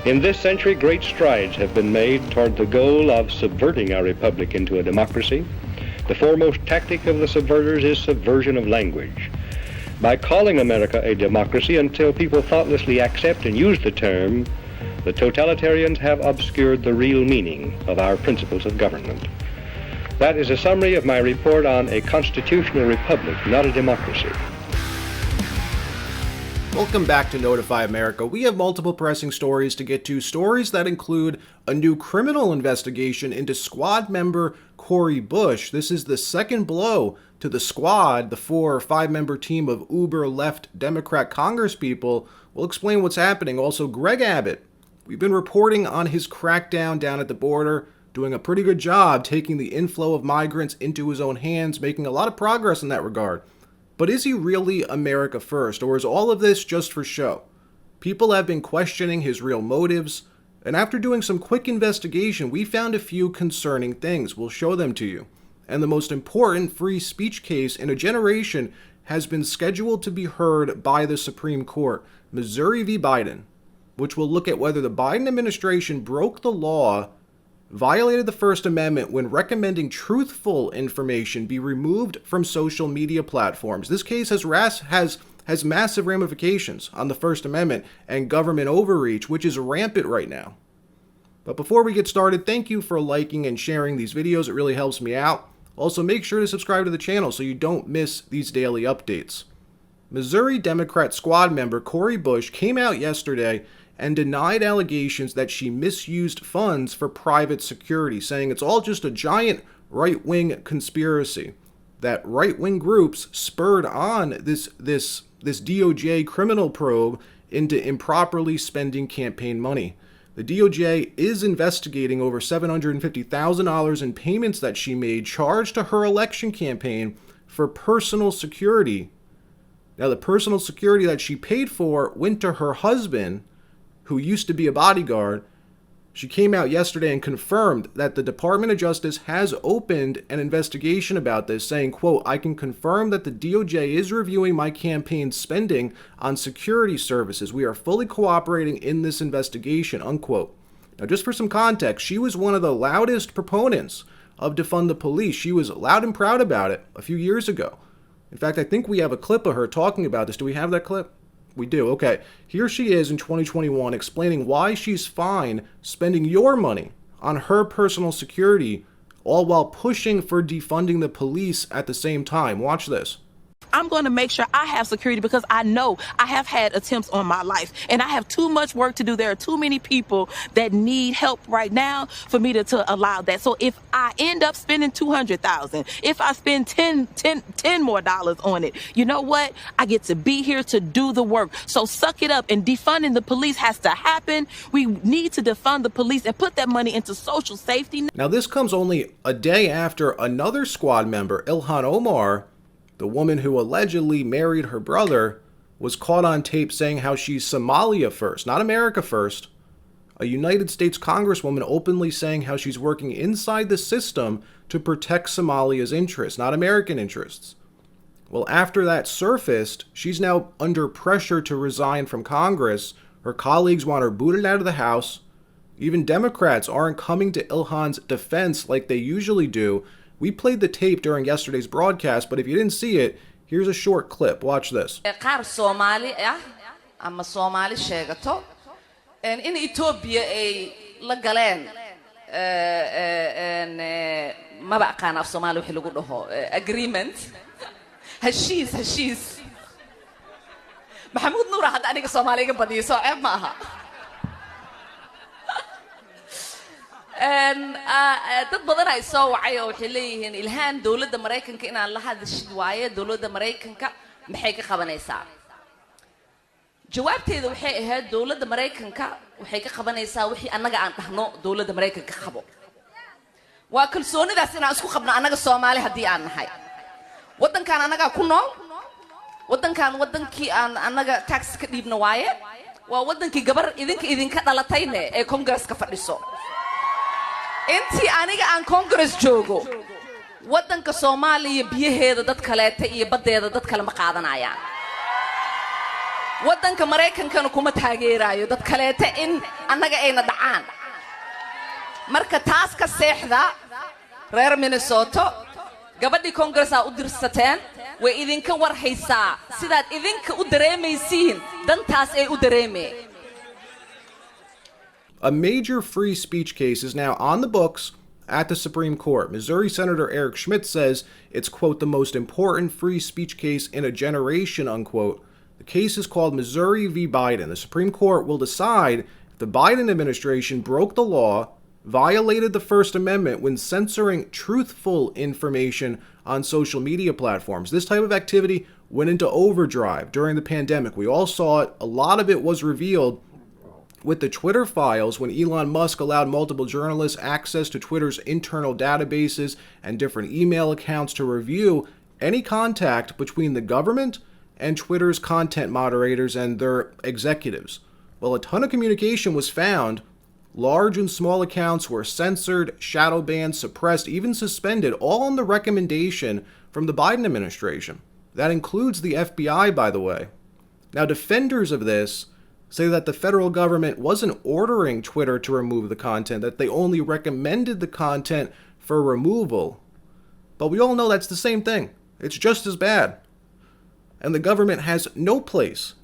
In this century, great strides have been made toward the goal of subverting our republic into a democracy. The foremost tactic of the subverters is subversion of language. By calling America a democracy until people thoughtlessly accept and use the term, the totalitarians have obscured the real meaning of our principles of government. That is a summary of my report on a constitutional republic, not a democracy. Welcome back to Notify America. We have multiple pressing stories to get to, stories that include a new criminal investigation into squad member Cori Bush. This is the second blow to the squad, the 4 or 5 member team of uber left Democrat congresspeople. We'll explain what's happening. Also, Greg Abbott. We've been reporting on his crackdown down at the border, doing a pretty good job taking the inflow of migrants into his own hands, making a lot of progress in that regard. But is he really America first, or is all of this just for show? People have been questioning his real motives, and after doing some quick investigation, we found a few concerning things. We'll show them to you. And the most important free speech case in a generation has been scheduled to be heard by the Supreme Court, Missouri v. Biden, which will look at whether the Biden administration broke the law, violated the First Amendment when recommending truthful information be removed from social media platforms. This case has massive ramifications on the First Amendment and government overreach, which is rampant right now. But before we get started, thank you for liking and sharing these videos. It really helps me out. Also, make sure to subscribe to the channel so you don't miss these daily updates. Missouri Democrat squad member Cori Bush came out yesterday and denied allegations that she misused funds for private security, saying it's all just a giant right-wing conspiracy, that right-wing groups spurred on this DOJ criminal probe into improperly spending campaign money. The DOJ is investigating over $750,000 in payments that she made charged to her election campaign for personal security. Now, the personal security that she paid for went to her husband, who used to be a bodyguard. She came out yesterday and confirmed that the Department of Justice has opened an investigation about this, saying, quote, "I can confirm that the DOJ is reviewing my campaign spending on security services. We are fully cooperating in this investigation," unquote. Now, just for some context, she was one of the loudest proponents of defund the police. She was loud and proud about it a few years ago. In fact, I think we have a clip of her talking about this. Do we have that clip? We do. Okay. Here she is in 2021 explaining why she's fine spending your money on her personal security, all while pushing for defunding the police at the same time. Watch this. I'm going to make sure I have security because I know I have had attempts on my life and I have too much work to do. There are too many people that need help right now for me to allow that. So if I end up spending $200,000, if I spend $10 more on it, you know what? I get to be here to do the work. So suck it up, and defunding the police has to happen. We need to defund the police and put that money into social safety. Now, this comes only a day after another squad member, Ilhan Omar, the woman who allegedly married her brother, was caught on tape saying how she's Somalia first, not America first. A United States Congresswoman openly saying how she's working inside the system to protect Somalia's interests, not American interests. Well, after that surfaced, she's now under pressure to resign from Congress. Her colleagues want her booted out of the House. Even Democrats aren't coming to Ilhan's defense like they usually do. We played the tape during yesterday's broadcast, but if you didn't see it, here's a short clip. Watch this. qaar Soomaali ah ama Soomaali sheegato in Ethiopia ay la galeen ma baqaan af Soomaali wixii lagu dhaho agreement heshiis Maxamuud Nuur hadda aniga Soomaaliga badiyo soo ceeb ma aha. dad badan ay soo wacay oo waxay leeyihiin Ilhan dawladda Mareykanka inaan la hadashid waaye dawladda Mareykanka maxay ka qabanaysaa. jawaabteedu waxay ahayd dawladda Mareykanka waxay ka qabanaysaa wixii annaga aan dhahno dawladda Mareykanka qabo. waa kalsoonidaas inaan isku qabno annaga Soomaali haddii aan nahay. wadankan annaga ku nool, wadankii aan annaga tax ka dhiibno waaye, waa wadankii gabar idinka dhalatayne ee Congress-ka fadhiso. intii aniga aan Congress joogo wadanka Soomaaliya biyaheeda dad kaleeta iyo badeeda dad kale ma qaadanayaan. waddanka maraykankana kuma taageerayo dad kaleete in annaga ayna dhacaan marka taas ka seexda reer Minnesota gabadhii Congress-a u dirsateen way idinka war haysaa sidaad idinka u dareemaysiin dantaas ay u dareemeen. A major free speech case is now on the books at the Supreme Court. Missouri Senator Eric Schmidt says it's, quote, the most important free speech case in a generation, unquote. The case is called Missouri v. Biden. The Supreme Court will decide if the Biden administration broke the law, violated the First Amendment when censoring truthful information on social media platforms. This type of activity went into overdrive during the pandemic. We all saw it. A lot of it was revealed with the Twitter files when Elon Musk allowed multiple journalists access to Twitter's internal databases and different email accounts to review any contact between the government and Twitter's content moderators and their executives. Well, a ton of communication was found. Large and small accounts were censored, shadow banned, suppressed, even suspended, all on the recommendation from the Biden administration. That includes the FBI, by the way. Now, defenders of this say that the federal government wasn't ordering Twitter to remove the content, that they only recommended the content for removal. But we all know that's the same thing. It's just as bad. And the government has no place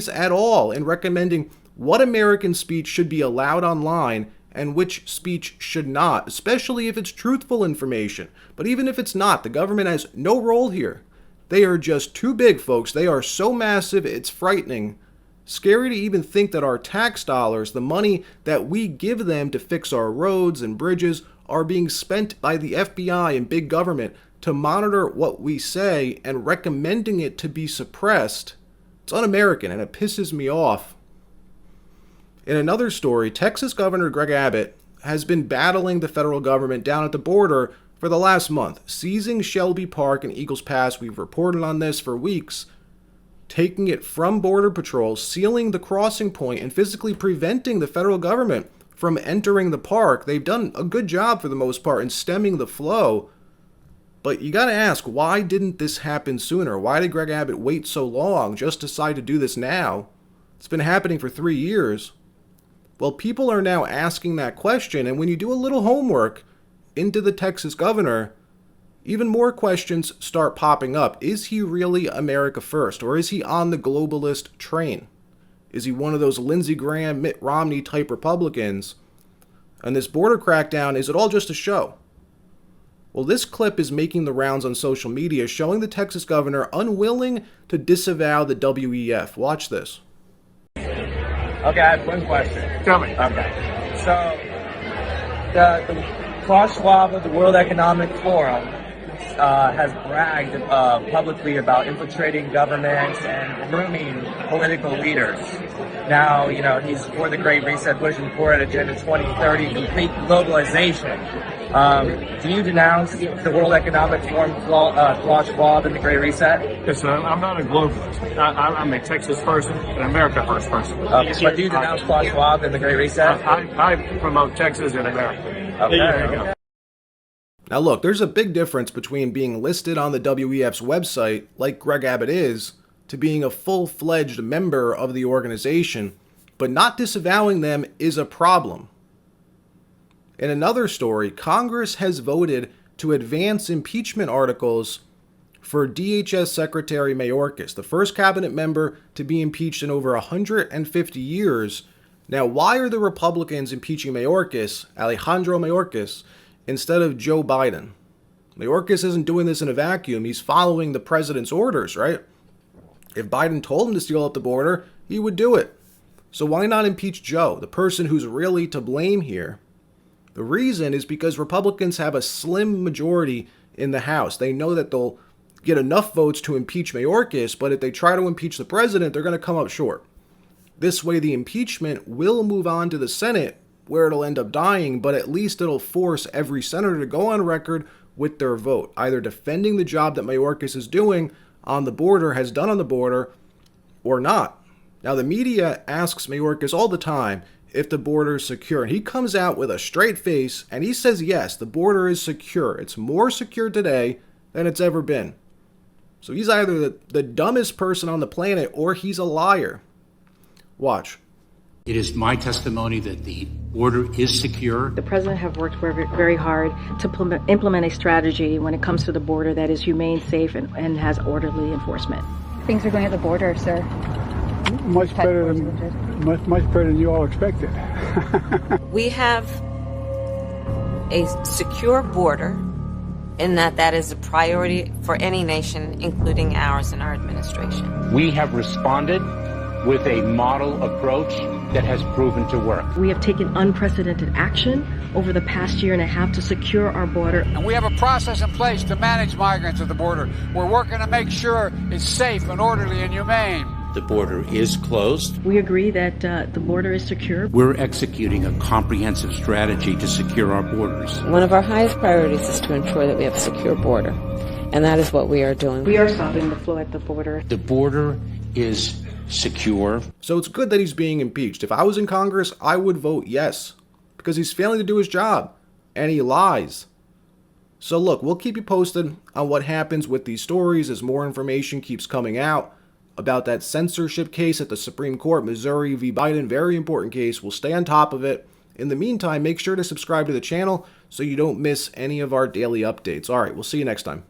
at all in recommending what American speech should be allowed online and which speech should not, especially if it's truthful information. But even if it's not, the government has no role here. They are just too big, folks. They are so massive, it's frightening. Scary to even think that our tax dollars, the money that we give them to fix our roads and bridges, are being spent by the FBI and big government to monitor what we say and recommending it to be suppressed. It's un-American and it pisses me off. In another story, Texas Governor Greg Abbott has been battling the federal government down at the border for the last month, seizing Shelby Park and Eagles Pass. We've reported on this for weeks. Taking it from Border Patrol, sealing the crossing point, and physically preventing the federal government from entering the park. They've done a good job for the most part in stemming the flow. But you gotta ask, why didn't this happen sooner? Why did Greg Abbott wait so long, just decide to do this now? It's been happening for 3 years. Well, people are now asking that question, and when you do a little homework into the Texas governor, even more questions start popping up. Is he really America first, or is he on the globalist train? Is he one of those Lindsey Graham, Mitt Romney type Republicans? And this border crackdown, is it all just a show? Well, this clip is making the rounds on social media, showing the Texas governor unwilling to disavow the WEF. Watch this. Okay, I have one question. Tell me. Okay. So, the Klaus Schwab of the World Economic Forum has bragged publicly about infiltrating governments and grooming political leaders. Now, you know, he's for the Great Reset, pushing forward Agenda 2030, complete globalization. Do you denounce the World Economic Forum, Klaus Schwab, and the Great Reset? Yes, I'm not a globalist. I'm a Texas person, an America first person. But do you denounce Klaus Schwab and the Great Reset? I promote Texas and America. Okay. There you go. Now look, there's a big difference between being listed on the WEF's website, like Greg Abbott is, to being a full-fledged member of the organization, but not disavowing them is a problem. In another story, Congress has voted to advance impeachment articles for DHS Secretary Mayorkas, the first cabinet member to be impeached in over 150 years. Now, why are the Republicans impeaching Mayorkas, Alejandro Mayorkas, instead of Joe Biden? Mayorkas isn't doing this in a vacuum. He's following the president's orders, right? If Biden told him to seal up the border, he would do it. So why not impeach Joe, the person who's really to blame here? The reason is because Republicans have a slim majority in the House. They know that they'll get enough votes to impeach Mayorkas, but if they try to impeach the president, they're going to come up short. This way, the impeachment will move on to the Senate, where it'll end up dying, but at least it'll force every senator to go on record with their vote, either defending the job that Mayorkas is doing on the border, has done on the border, or not. Now, the media asks Mayorkas all the time if the border is secure, and he comes out with a straight face, and he says, yes, the border is secure. It's more secure today than it's ever been. So he's either the dumbest person on the planet or he's a liar. Watch. It is my testimony that the border is secure. The president have worked very hard to implement a strategy when it comes to the border that is humane, safe, and has orderly enforcement. Things are going at the border, sir. Much better than you all expected. We have a secure border in that is a priority for any nation, including ours and our administration. We have responded with a model approach that has proven to work. We have taken unprecedented action over the past year and a half to secure our border. And we have a process in place to manage migrants at the border. We're working to make sure it's safe and orderly and humane. The border is closed. We agree that the border is secure. We're executing a comprehensive strategy to secure our borders. One of our highest priorities is to ensure that we have a secure border, and that is what we are doing. We are stopping the flow at the border. The border is secure. So it's good that he's being impeached. If I was in Congress, I would vote yes, because he's failing to do his job, and he lies. So look, we'll keep you posted on what happens with these stories as more information keeps coming out about that censorship case at the Supreme Court, Missouri v. Biden. Very important case. We'll stay on top of it. In the meantime, make sure to subscribe to the channel so you don't miss any of our daily updates. All right, we'll see you next time.